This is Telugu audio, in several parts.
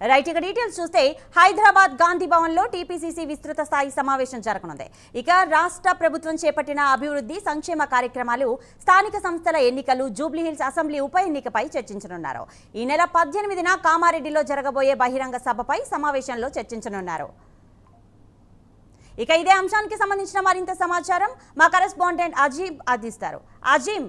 రైట్ ఇక డీటెయిల్స్ చూస్తే హైదరాబాద్ గాంధీ భవన్ లో టీపీసీసీ విస్తృత స్థాయి సమావేశం జరగనుంది. ఇక రాష్ట్ర ప్రభుత్వం చేపట్టిన అభివృద్ధి సంక్షేమ కార్యక్రమాలు, స్థానిక సంస్థల ఎన్నికలు, జూబ్లీహిల్స్ అసెంబ్లీ ఉప ఎన్నికపై చర్చించనున్నారు. ఈ నెల 18న కామారెడ్డిలో జరగబోయే బహిరంగ సభపై సమావేశంలో చర్చించనున్నారు. ఇక ఇదే అంశానికి సంబంధించిన మరింత సమాచారం మా కరెస్పాండెంట్ అజీం అందిస్తారు. అజీం,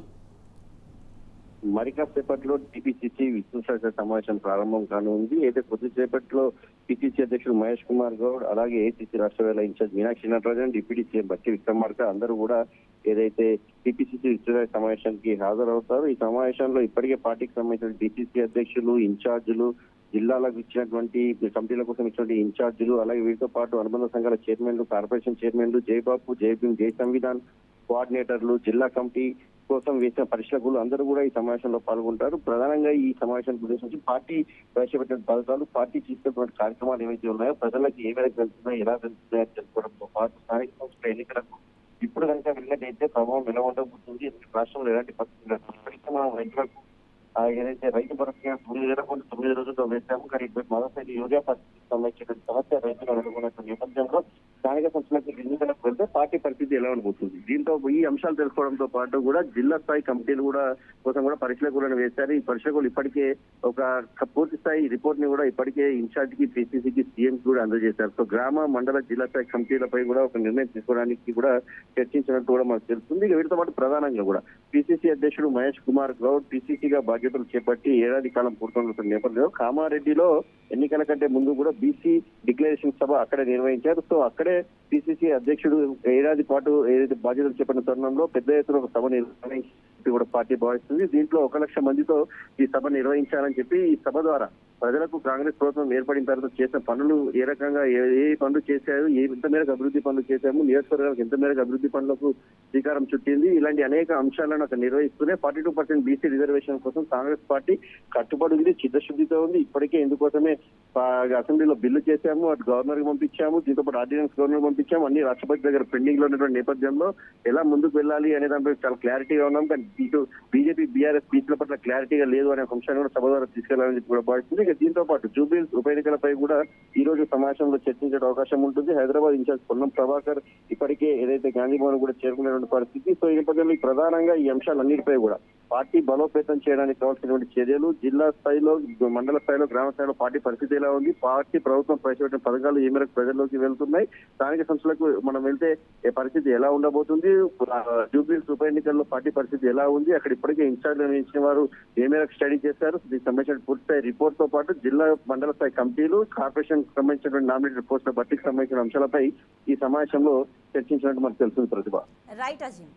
మరి కాసేపట్లో టీపీసీసీ విస్తృత సమావేశం ప్రారంభం కానుంది. అయితే కొద్దిసేపట్లో పిసిసి అధ్యక్షుడు మహేష్ కుమార్ గౌడ్, అలాగే ఏసీసీ రాష్ట్ర వేల incharge Meenakshi Natarajan, deputy CM Bhatti Vikramarka అందరూ కూడా ఏదైతే టీపీసీసీ విస్తృత సమావేశానికి హాజరవుతారు. ఈ సమావేశంలో ఇప్పటికే పార్టీకి సంబంధించిన డీసీసీ అధ్యక్షులు, ఇన్ఛార్జీలు, జిల్లాలకు ఇచ్చినటువంటి కమిటీల కోసం ఇచ్చినటువంటి ఇన్ఛార్జీలు, అలాగే వీటితో పాటు అనుబంధ సంఘాల చైర్మన్లు, కార్పొరేషన్ చైర్మన్లు, జైబాబు, జైభీం, జై సంవిధాన్ కోఆర్డినేటర్లు, జిల్లా కమిటీ కోసం వేసిన పరిశీలకులు అందరూ కూడా ఈ సమావేశంలో పాల్గొంటారు. ప్రధానంగా ఈ సమావేశానికి ఉద్దేశించి పార్టీ ప్రవేశపెట్టిన పథకాలు, పార్టీ తీసుకున్నటువంటి కార్యక్రమాలు ఏవైతే ఉన్నాయో ప్రజలకు ఏ మేరకు వెళ్తున్నాయో, ఎలా వెళ్తున్నాయో తెలుసుకోవడంతో పాటు స్థానిక సంస్థల ఎన్నికలకు ఇప్పుడు కనుక వెళ్ళినట్టయితే ప్రభావం ఎలా ఉండబోతుంది, రాష్ట్రంలో ఎలాంటి పరిస్థితులు మనం రైతులకు ఏదైతే రైతు భరోసా 9 రోజుల్లో వేశాము, కానీ మరోసారి యూరియా పరిస్థితికి సంబంధించినటువంటి సమస్య రైతులు అనుకున్న నేపథ్యంలో స్థానిక సంస్థలకు ఎన్నికలకు వెళ్తే పార్టీ పరిస్థితి ఎలా ఉండబోతుంది. దీంతో ఈ అంశాలు తెలుసుకోవడంతో పాటు కూడా జిల్లా స్థాయి కమిటీలు కూడా కోసం కూడా పరిశీలకులను వేశారు. ఈ పరిశీలకులు ఇప్పటికే ఒక పూర్తి స్థాయి రిపోర్ట్ ని కూడా ఇప్పటికే ఇన్ఛార్జ్ కి, పిసిసికి, సీఎం కూడా అందజేశారు. సో గ్రామ, మండల, జిల్లా స్థాయి కమిటీలపై కూడా ఒక నిర్ణయం తీసుకోవడానికి కూడా చర్చించినట్టు కూడా మనకు తెలుస్తుంది. ఇక వీటితో పాటు ప్రధానంగా కూడా పిసిసి అధ్యక్షుడు మహేష్ కుమార్ గౌడ్ పిసిసిగా బాధ్యతలు చేపట్టి ఏడాది కాలం పూర్తవుతున్న నేపథ్యంలో కామారెడ్డిలో ఎన్నికల కంటే ముందు కూడా బీసీ డిక్లరేషన్ సభ అక్కడే నిర్వహించారు. సో అక్కడే పిసిసి అధ్యక్షుడు ఏడాది పాటు ఏదైతే బాధ్యతలు చేపట్టిన తరుణంలో పెద్ద ఎత్తున ఒక సభ నిర్వహించి కూడా పార్టీ భావిస్తుంది. దీంట్లో 1 లక్ష మందితో ఈ సభ నిర్వహించాలని చెప్పి, ఈ సభ ద్వారా ప్రజలకు కాంగ్రెస్ ప్రభుత్వం ఏర్పడిన తర్వాత చేసిన పనులు ఏ రకంగా ఏ పనులు చేశారు, ఎంత మేరకు అభివృద్ధి పనులు చేశాము, నియోజకవర్గాలకు ఎంత మేరకు అభివృద్ధి పనులకు శ్రీకారం చుట్టింది, ఇలాంటి అనేక అంశాలను అక్కడ నిర్వహిస్తూనే 42% బీసీ రిజర్వేషన్ కోసం కాంగ్రెస్ పార్టీ కట్టుబడి ఉంది, చిత్తశుద్ధితో ఉంది. ఇప్పటికే ఇందుకోసమే అసెంబ్లీలో బిల్లు చేశాము, అటు గవర్నర్ కి పంపించాము, దీంతో పాటు ఆర్డినెన్స్ గవర్నర్ పంపించాము. అన్ని రాష్ట్రపతి దగ్గర పెండింగ్ లో ఉన్నటువంటి నేపథ్యంలో ఎలా ముందుకు వెళ్ళాలి అనే దానిపై చాలా క్లారిటీగా ఉన్నాం. కానీ ఇటు బీజేపీ, బీఆర్ఎస్ స్పీచ్ల పట్ల క్లారిటీగా లేదు అనే అంశాన్ని కూడా సభ ద్వారా తీసుకెళ్లాలని చెప్పి కూడా భావిస్తుంది. ఇక దీంతో పాటు జూబ్లీహిల్స్ ఉప ఎన్నికలపై కూడా ఈ రోజు సమావేశంలో చర్చించే అవకాశం ఉంటుంది. హైదరాబాద్ ఇన్ఛార్జ్ పొన్నం ప్రభాకర్ ఇప్పటికే ఏదైతే గాంధీ భవన్ కూడా చేరుకునేటువంటి పరిస్థితి. సో ఈ నేపథ్యంలో ప్రధానంగా ఈ అంశాలన్నిటిపై కూడా పార్టీ బలోపేతం చేయడానికి కావాల్సినటువంటి చర్యలు, జిల్లా స్థాయిలో, మండల స్థాయిలో, గ్రామ స్థాయిలో పార్టీ పరిస్థితి ఎలా ఉంది, పార్టీ ప్రభుత్వం ప్రవేశపెట్టిన పథకాలు ఏ మేరకు ప్రజల్లోకి వెళ్తున్నాయి, స్థానిక సంస్థలకు మనం వెళ్తే పరిస్థితి ఎలా ఉండబోతుంది, జూబ్లీహిల్స్ ఉప ఎన్నికల్లో పార్టీ పరిస్థితి ఎలా ఉంది, అక్కడ ఇప్పటికే ఇన్ఛార్జ్ నిర్ణయించిన వారు ఏ మేరకు స్టడీ చేశారు, దీనికి సంబంధించిన పూర్తి స్థాయి రిపోర్ట్ తో పాటు జిల్లా, మండల స్థాయి కమిటీలు, కార్పొరేషన్ సంబంధించినటువంటి నామినేటెడ్ పోస్టుల భర్తీకి సంబంధించిన అంశాలపై ఈ సమావేశంలో చర్చించినట్టు మనకు తెలుస్తుంది. ప్రతిభ. రైట్ అజీం.